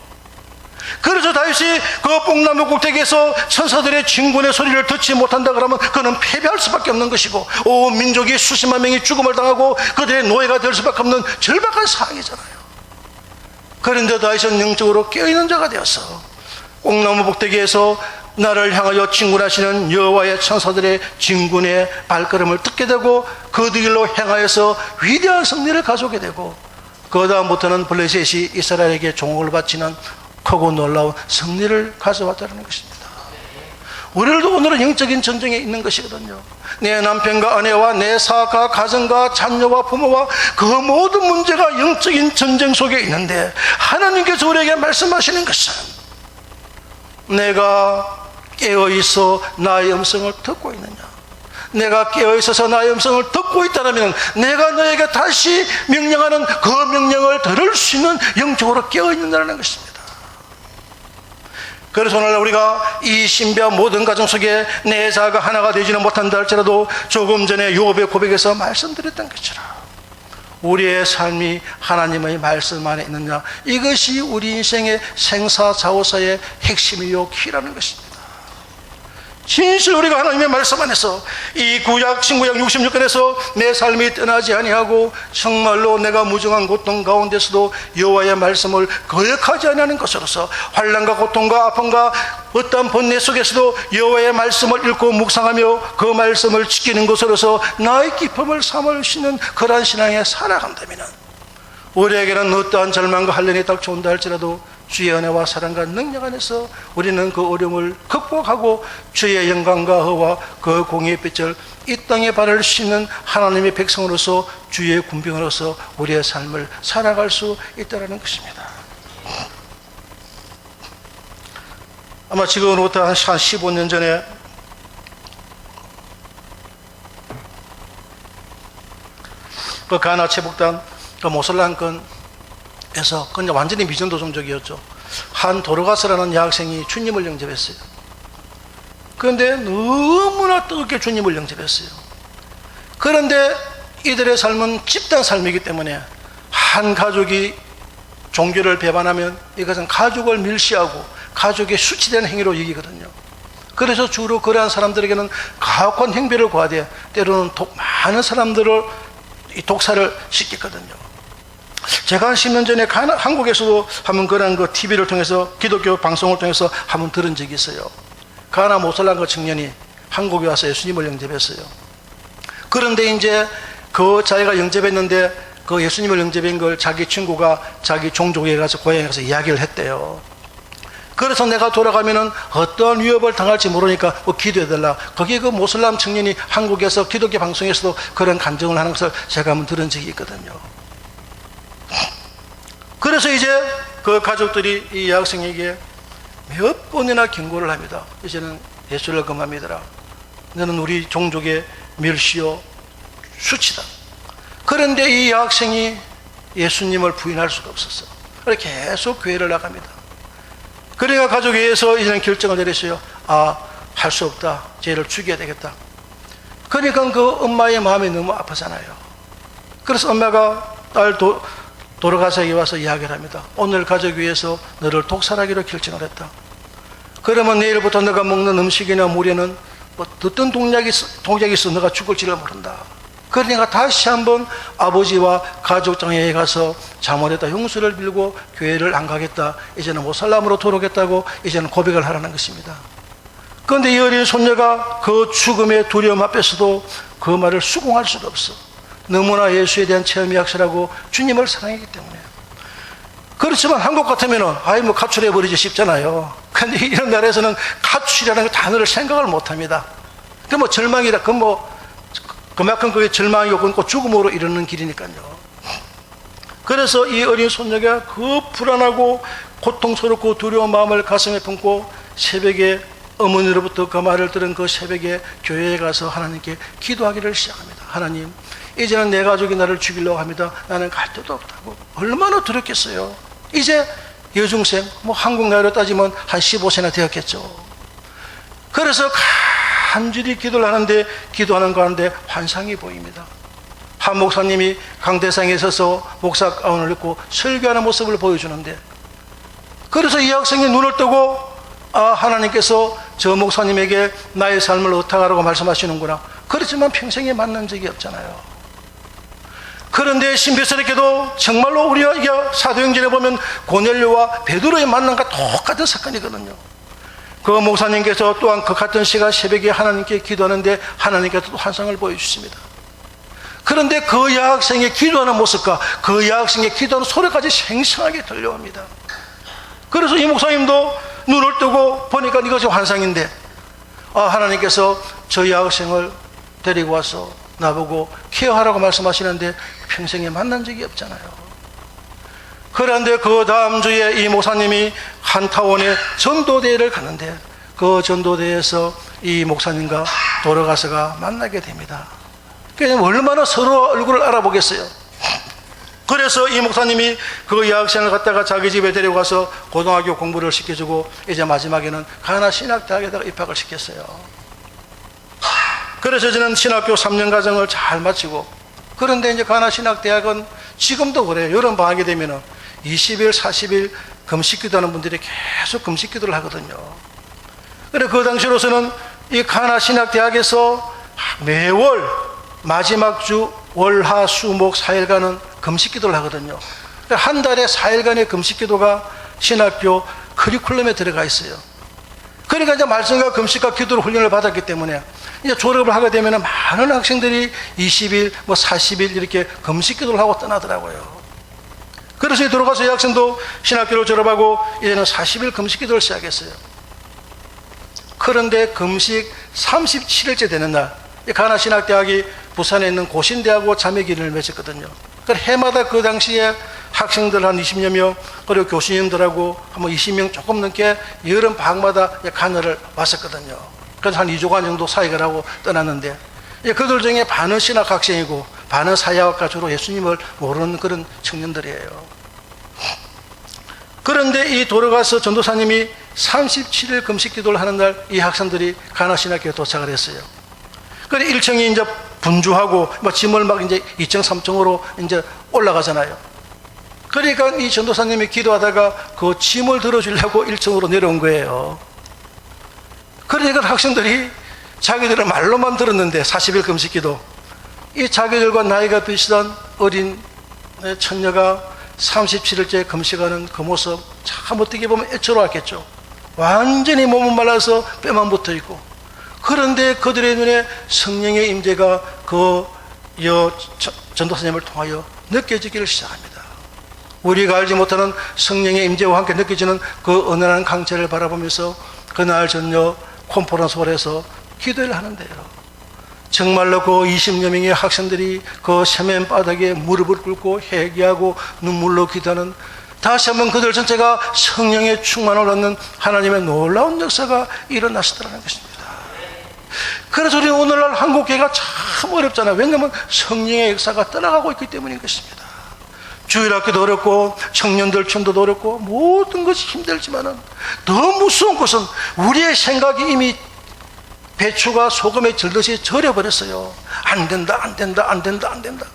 그래서 다윗이 그 뽕나무 꼭대기에서 천사들의 진군의 소리를 듣지 못한다 그러면 그는 패배할 수밖에 없는 것이고, 온 민족이 수십만 명이 죽음을 당하고 그들의 노예가 될 수밖에 없는 절박한 상황이잖아요. 그런데 다윗은 영적으로 깨어있는 자가 되어서 뽕나무 꼭대기에서 나를 향하여 진군하시는 여호와의 천사들의 진군의 발걸음을 듣게 되고 그 길로 행하여서 위대한 승리를 가져오게 되고, 그 다음부터는 블레셋이 이스라엘에게 종을 바치는 크고 놀라운 승리를 가져왔다는 것입니다. 우리들도 오늘은 영적인 전쟁에 있는 것이거든요. 내 남편과 아내와 내 사가 가정과 자녀와 부모와 그 모든 문제가 영적인 전쟁 속에 있는데, 하나님께서 우리에게 말씀하시는 것은 내가 깨어있어 나의 음성을 듣고 있느냐, 내가 깨어있어서 나의 음성을 듣고 있다면 내가 너에게 다시 명령하는 그 명령을 들을 수 있는 영적으로 깨어있는다는 것입니다. 그래서 오늘 우리가 이 신비한 모든 가정 속에 내 자가 하나가 되지는 못한다 할지라도 조금 전에 요업의 고백에서 말씀드렸던 것처럼 우리의 삶이 하나님의 말씀 안에 있느냐, 이것이 우리 인생의 생사자오사의 핵심이요 키라는 것입니다. 진실 우리가 하나님의 말씀 안에서 이 구약 신구약 66권에서 내 삶이 떠나지 아니하고 정말로 내가 무정한 고통 가운데서도 여호와의 말씀을 거역하지 아니하는 것으로서 환난과 고통과 아픔과 어떠한 번뇌 속에서도 여호와의 말씀을 읽고 묵상하며 그 말씀을 지키는 것으로서 나의 기쁨을 삼을 수 있는 그러한 신앙에 살아간다면 우리에게는 어떠한 절망과 한련이 닥쳐온다 할지라도 주의 은혜와 사랑과 능력 안에서 우리는 그 어려움을 극복하고 주의 영광과 허와 그 공의의 빛을 이 땅에 바를 수 있는 하나님의 백성으로서 주의 군병으로서 우리의 삶을 살아갈 수 있다는 것입니다. 아마 지금으로부터 한 15년 전에 그 가나 체복단 그 모슬란권에서 그냥 완전히 미전도종적이었죠. 한 도르가스라는 여학생이 주님을 영접했어요. 그런데 너무나 뜨겁게 주님을 영접했어요. 그런데 이들의 삶은 집단 삶이기 때문에 한 가족이 종교를 배반하면 이것은 가족을 밀시하고 가족의 수치되는 행위로 여기거든요. 그래서 주로 그러한 사람들에게는 가혹한 행비를 과대 때로는 많은 사람들을 독사를 시켰거든요. 제가 한 10년 전에 한국에서도 한번 그런 그 TV를 통해서 기독교 방송을 통해서 한번 들은 적이 있어요. 가나 모슬란그 청년이 한국에 와서 예수님을 영접했어요. 그런데 이제 그 자기가 영접했는데 그 예수님을 영접한 걸 자기 친구가 자기 종족에 가서 고향에 가서 이야기를 했대요. 그래서 내가 돌아가면은 어떠한 위협을 당할지 모르니까 뭐 기도해달라. 거기에 그 모슬람 청년이 한국에서 기독교 방송에서도 그런 간증을 하는 것을 제가 한번 들은 적이 있거든요. 그래서 이제 그 가족들이 이 여학생에게 몇 번이나 경고를 합니다. 이제는 예수를 그만 믿어라. 너는 우리 종족의 멸시요 수치다. 그런데 이 여학생이 예수님을 부인할 수가 없었어. 그래서 계속 교회를 나갑니다. 그러니까 가족에서 이제는 결정을 내렸어요. 할 수 없다. 쟤를 죽여야 되겠다. 그러니까 그 엄마의 마음이 너무 아프잖아요. 그래서 엄마가 딸 돌아가서에게 와서 이야기를 합니다. 오늘 가족 위해서 너를 독살하기로 결정을 했다. 그러면 내일부터 너가 먹는 음식이나 물에는 뭐 어떤 동약이 있어 너가 죽을지를 모른다. 그러니까 다시 한번 아버지와 가족장에 가서 자문했다. 용서를 빌고 교회를 안 가겠다. 이제는 모살람으로 돌아오겠다고 이제는 고백을 하라는 것입니다. 그런데 이 어린 손녀가 그 죽음의 두려움 앞에서도 그 말을 수긍할 수가 없어. 너무나 예수에 대한 체험이 확실하고 주님을 사랑했기 때문에. 그렇지만 한국 같으면은 뭐 가출해버리지 싶잖아요. 근데 이런 나라에서는 가출이라는 그 단어를 생각을 못합니다. 그 뭐 절망이라 그만큼 그게 절망이고 그건 죽음으로 이르는 길이니까요. 그래서 이 어린 손녀가 그 불안하고 고통스럽고 두려운 마음을 가슴에 품고 새벽에 어머니로부터 그 말을 들은 그 새벽에 교회에 가서 하나님께 기도하기를 시작합니다. 하나님, 이제는 내 가족이 나를 죽이려고 합니다. 나는 갈 데도 없다고. 얼마나 두렵겠어요. 이제 여중생, 한국 나이로 따지면 한 15세나 되었겠죠. 그래서 간절히 기도를 하는데 기도하는 가운데 환상이 보입니다. 한 목사님이 강대상에 서서 목사 가운을 입고 설교하는 모습을 보여주는데, 그래서 이 학생이 눈을 뜨고 하나님께서 저 목사님에게 나의 삶을 어떡하라고 말씀하시는구나. 그렇지만 평생에 만난 적이 없잖아요. 그런데 신비스럽게도 정말로 우리가 사도행전에 보면 고넬료와 베드로의 만남과 똑같은 사건이거든요. 그 목사님께서 또한 그 같은 시간 새벽에 하나님께 기도하는데 하나님께서 또 환상을 보여주십니다. 그런데 그 여학생의 기도하는 모습과 그 여학생의 기도하는 소리까지 생생하게 들려옵니다. 그래서 이 목사님도 눈을 뜨고 보니까 이것이 환상인데 하나님께서 저 여학생을 데리고 와서 나보고 케어하라고 말씀하시는데 평생에 만난 적이 없잖아요. 그런데 그 다음 주에 이 목사님이 한 타원에 전도대회를 가는데 그 전도대회에서 이 목사님과 돌아가서가 만나게 됩니다. 그러니까 얼마나 서로 얼굴을 알아보겠어요. 그래서 이 목사님이 그 여학생을 갖다가 자기 집에 데려가서 고등학교 공부를 시켜주고 이제 마지막에는 가나 신학대학에다가 입학을 시켰어요. 그래서 저는 신학교 3년 과정을 잘 마치고, 그런데 이제 가나 신학대학은 지금도 그래요. 여름 방학이 되면은 20일, 40일 금식 기도하는 분들이 계속 금식 기도를 하거든요. 그래 그 당시로서는 이 가나 신학대학에서 매월 마지막 주 월화 수목 4일간은 금식 기도를 하거든요. 한 달에 4일간의 금식 기도가 신학교 커리큘럼에 들어가 있어요. 그러니까 이제 말씀과 금식과 기도로 훈련을 받았기 때문에 이제 졸업을 하게 되면 많은 학생들이 20일, 40일 이렇게 금식 기도를 하고 떠나더라고요. 그래서 들어가서 이 학생도 신학교를 졸업하고 이제는 40일 금식 기도를 시작했어요. 그런데 금식 37일째 되는 날, 가나 신학대학이 부산에 있는 고신대하고 자매기를 맺었거든요. 해마다 그 당시에 학생들 한 20여 명, 그리고 교수님들하고 한 20명 조금 넘게 여름 방학마다 가나를 왔었거든요. 그래서 한 2주간 정도 사역을 하고 떠났는데, 그들 중에 반은 신학 학생이고 반은 사회학과 주로 예수님을 모르는 그런 청년들이에요. 그런데 이 돌아가서 전도사님이 37일 금식 기도를 하는 날 이 학생들이 가나 신학교에 도착을 했어요. 그래 1층이 이제 분주하고 짐을 막 이제 2층, 3층으로 이제 올라가잖아요. 그러니까 이 전도사님이 기도하다가 그 짐을 들어주려고 1층으로 내려온 거예요. 그러니까 학생들이 자기들은 말로만 들었는데 40일 금식 기도, 이 자기들과 나이가 비슷한 어린 처녀가 37일째 금식하는 그 모습 참 어떻게 보면 애처로웠겠죠. 완전히 몸은 말라서 뼈만 붙어 있고, 그런데 그들의 눈에 성령의 임재가 그 전도사님을 통하여 느껴지기를 시작합니다. 우리가 알지 못하는 성령의 임재와 함께 느껴지는 그 은은한 강체를 바라보면서 그날 저녁 콘퍼런스 홀에서 기도를 하는데요, 정말로 그 20여 명의 학생들이 그 세면 바닥에 무릎을 꿇고 회개하고 눈물로 기도하는, 다시 한번 그들 전체가 성령의 충만을 얻는 하나님의 놀라운 역사가 일어났었다는 것입니다. 그래서 우리는 오늘날 한국교회가 참 어렵잖아요. 왜냐하면 성령의 역사가 떠나가고 있기 때문인 것입니다. 주일학교도 어렵고 청년들 춤도 어렵고 모든 것이 힘들지만은 더 무서운 것은 우리의 생각이 이미 배추가 소금에 절듯이 절여버렸어요. 안 된다, 안 된다, 안 된다, 안 된다.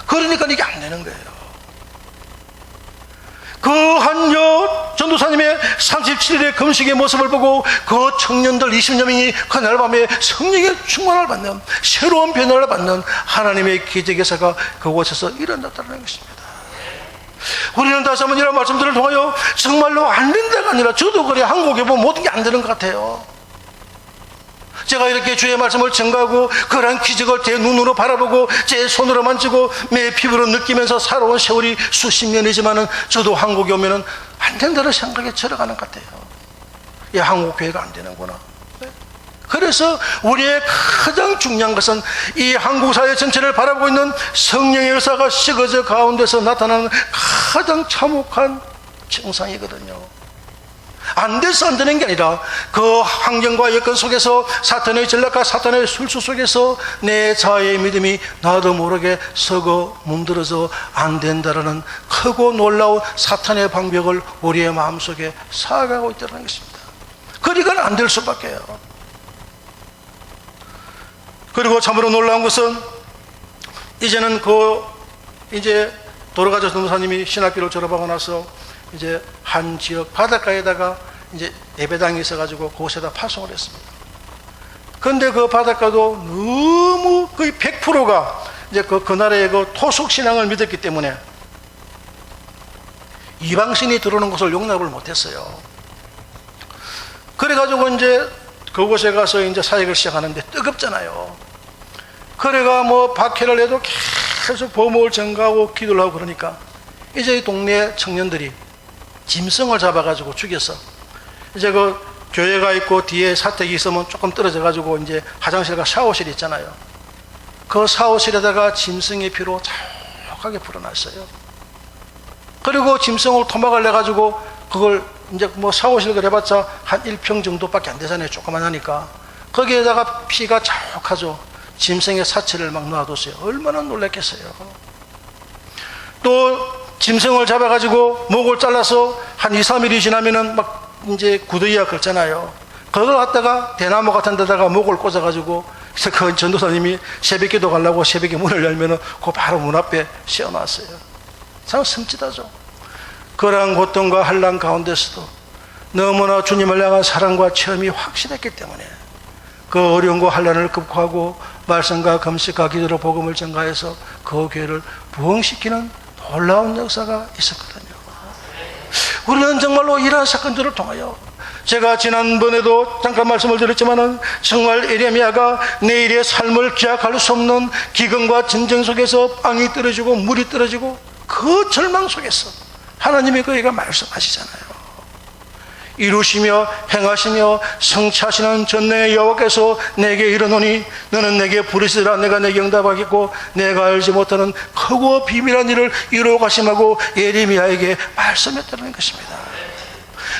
그러니까 이게 안 되는 거예요. 그 한 전도사님의 37일의 금식의 모습을 보고 그 청년들 20여 명이 그날 밤에 성령의 충만을 받는, 새로운 변화를 받는 하나님의 기적의 역사가 그곳에서 일어났다는 것입니다. 우리는 다시 한번 이런 말씀들을 통하여 정말로 안 된다가 아니라, 저도 그래 한국에 보면 모든 게 안 되는 것 같아요. 제가 이렇게 주의 말씀을 전가하고 그러한 기적을 제 눈으로 바라보고 제 손으로 만지고 내 피부로 느끼면서 살아온 세월이 수십 년이지만은 저도 한국에 오면은 안 된다는 생각에 들어가는 것 같아요. 이 한국 교회가 안 되는구나. 그래서 우리의 가장 중요한 것은 이 한국 사회 전체를 바라보고 있는 성령의 역사가 식어져 가운데서 나타나는 가장 참혹한 증상이거든요. 안 돼서 안 되는 게 아니라 그 환경과 여건 속에서 사탄의 전략과 사탄의 술수 속에서 내 자아의 믿음이 나도 모르게 썩어 문드러져 안 된다라는 크고 놀라운 사탄의 방벽을 우리의 마음속에 쌓아가고 있다는 것입니다. 그러니까 안 될 수밖에요. 그리고 참으로 놀라운 것은 이제는 이제 돌아가신 전도사님이 신학교를 졸업하고 나서 이제 한 지역 바닷가에다가 이제 예배당이 있어가지고 그곳에다 파송을 했습니다. 그런데 그 바닷가도 너무 거의 100%가 이제 그 나라의 그 토속 신앙을 믿었기 때문에 이방신이 들어오는 것을 용납을 못했어요. 그래가지고 이제 그곳에 가서 이제 사역을 시작하는데 뜨겁잖아요. 그래가 박해를 해도 계속 범을 전가하고 기도를 하고 그러니까 이제 이 동네 청년들이 짐승을 잡아가지고 죽였어. 이제 그 교회가 있고 뒤에 사택이 있으면 조금 떨어져가지고 이제 화장실과 샤워실이 있잖아요. 그 샤워실에다가 짐승의 피로 자욱하게 불어났어요. 그리고 짐승을 토막을 내가지고 그걸 이제 샤워실을 해봤자 한 1평 정도밖에 안 되잖아요. 조그만 하니까. 거기에다가 피가 자욱하죠. 짐승의 사체를 막 놔뒀어요. 얼마나 놀랐겠어요. 또 짐승을 잡아가지고 목을 잘라서 한 2, 3일이 지나면은 막 이제 구더기가 긁잖아요. 그걸 갖다가 대나무 같은 데다가 목을 꽂아가지고, 그래서 그 전도사님이 새벽기도 가려고 새벽에 문을 열면은 그 바로 문 앞에 씌워놨어요. 참 섬찟하죠. 그러한 고통과 환난 가운데서도 너무나 주님을 향한 사랑과 체험이 확실했기 때문에 그 어려움과 환난을 극복하고 말씀과 금식과 기도로 복음을 전가해서 그 교회를 부흥시키는 놀라운 역사가 있었거든요. 우리는 정말로 이러한 사건들을 통하여, 제가 지난번에도 잠깐 말씀을 드렸지만은 정말 에레미야가 내일의 삶을 기약할 수 없는 기근과 전쟁 속에서 빵이 떨어지고 물이 떨어지고 그 절망 속에서 하나님이 그에게 말씀하시잖아요. 이루시며 행하시며 성취하시는 전능의 여호와께서 내게 이르노니 너는 내게 부르시더라 내가 내게 응답하겠고 내가 알지 못하는 크고 비밀한 일을 이루어 가심하고 예레미야에게 말씀했다는 것입니다.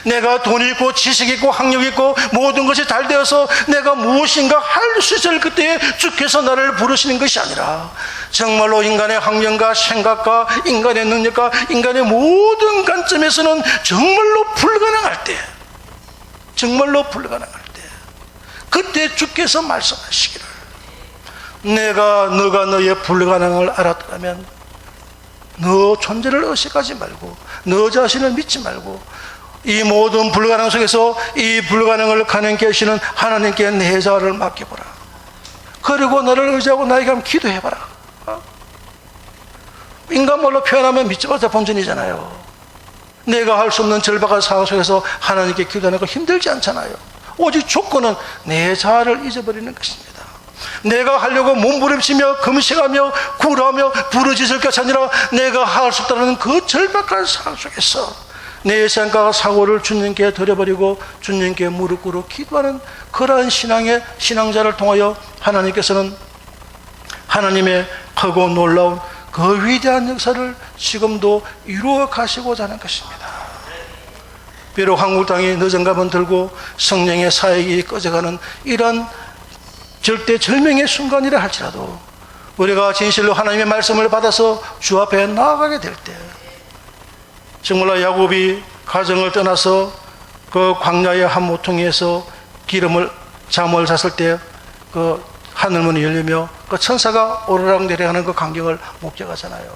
내가 돈 있고 지식 있고 학력 있고 모든 것이 잘 되어서 내가 무엇인가 할 수 있을 그때에 주께서 나를 부르시는 것이 아니라 정말로 인간의 학력과 생각과 인간의 능력과 인간의 모든 관점에서는 정말로 불가능할 때, 정말로 불가능할 때 그때 주께서 말씀하시기를, 내가 너가 너의 불가능을 알았다면 너 존재를 의식하지 말고 너 자신을 믿지 말고 이 모든 불가능 속에서 이 불가능을 가능케 하시는 하나님께 내 자를 맡겨보라. 그리고 너를 의지하고 나에게 한번 기도해봐라. 인간말로 표현하면 믿자마자 본전이잖아요. 내가 할 수 없는 절박한 상황 속에서 하나님께 기도하는 거 힘들지 않잖아요. 오직 조건은 내 자아를 잊어버리는 것입니다. 내가 하려고 몸부림치며 금식하며 굴하며 부르짖을 것이 아니라 내가 할 수 없다는 그 절박한 상황 속에서 내 생각과 사고를 주님께 드려버리고 주님께 무릎 꿇어 기도하는 그러한 신앙자를 통하여 하나님께서는 하나님의 크고 놀라운 그 위대한 역사를 지금도 이루어 가시고자 하는 것입니다. 비록 한국 땅이 늦은 감은 들고 성령의 사역이 꺼져가는 이런 절대절명의 순간이라 할지라도 우리가 진실로 하나님의 말씀을 받아서 주 앞에 나아가게 될 때, 정말로 야곱이 가정을 떠나서 그 광야의 한 모퉁이에서 잠을 잤을 때 그 하늘문이 열리며 그 천사가 오르락 내려가는 그 광경을 목격하잖아요.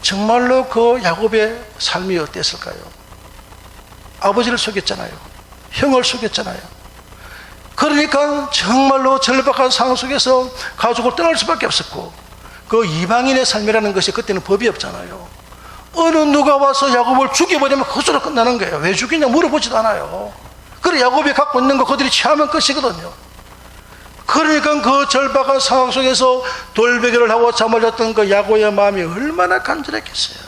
정말로 그 야곱의 삶이 어땠을까요? 아버지를 속였잖아요. 형을 속였잖아요. 그러니까 정말로 절박한 상황 속에서 가족을 떠날 수밖에 없었고, 그 이방인의 삶이라는 것이 그때는 법이 없잖아요. 어느 누가 와서 야곱을 죽여버리면 그것으로 끝나는 거예요. 왜 죽이냐 물어보지도 않아요. 그래 야곱이 갖고 있는 거 그들이 취하면 끝이거든요. 그러니까 그 절박한 상황 속에서 돌베개를 하고 잠을 잤던 그 야곱의 마음이 얼마나 간절했겠어요.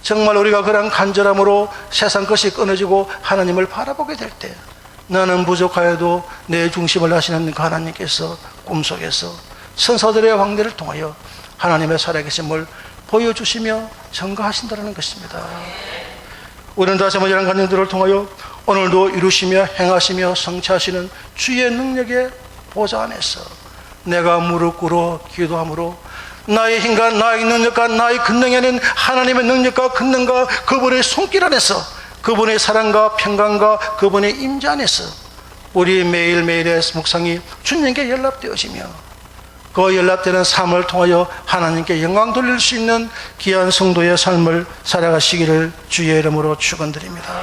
정말 우리가 그런 간절함으로 세상 것이 끊어지고 하나님을 바라보게 될 때, 나는 부족하여도 내 중심을 하시는 그 하나님께서 꿈속에서 천사들의 왕대를 통하여 하나님의 살아계심을 보여주시며 증거하신다는 것입니다. 우리는 다시 한번 이런 간증들을 통하여 오늘도 이루시며 행하시며 성취하시는 주의 능력의 보좌 안에서 내가 무릎 꿇어 기도함으로 나의 힘과 나의 능력과 나의 근능이 아닌 하나님의 능력과 근능과 그분의 손길 안에서 그분의 사랑과 평강과 그분의 임재 안에서 우리 매일매일의 묵상이 주님께 연락되어지며 그 연락되는 삶을 통하여 하나님께 영광 돌릴 수 있는 귀한 성도의 삶을 살아가시기를 주의 이름으로 축원드립니다.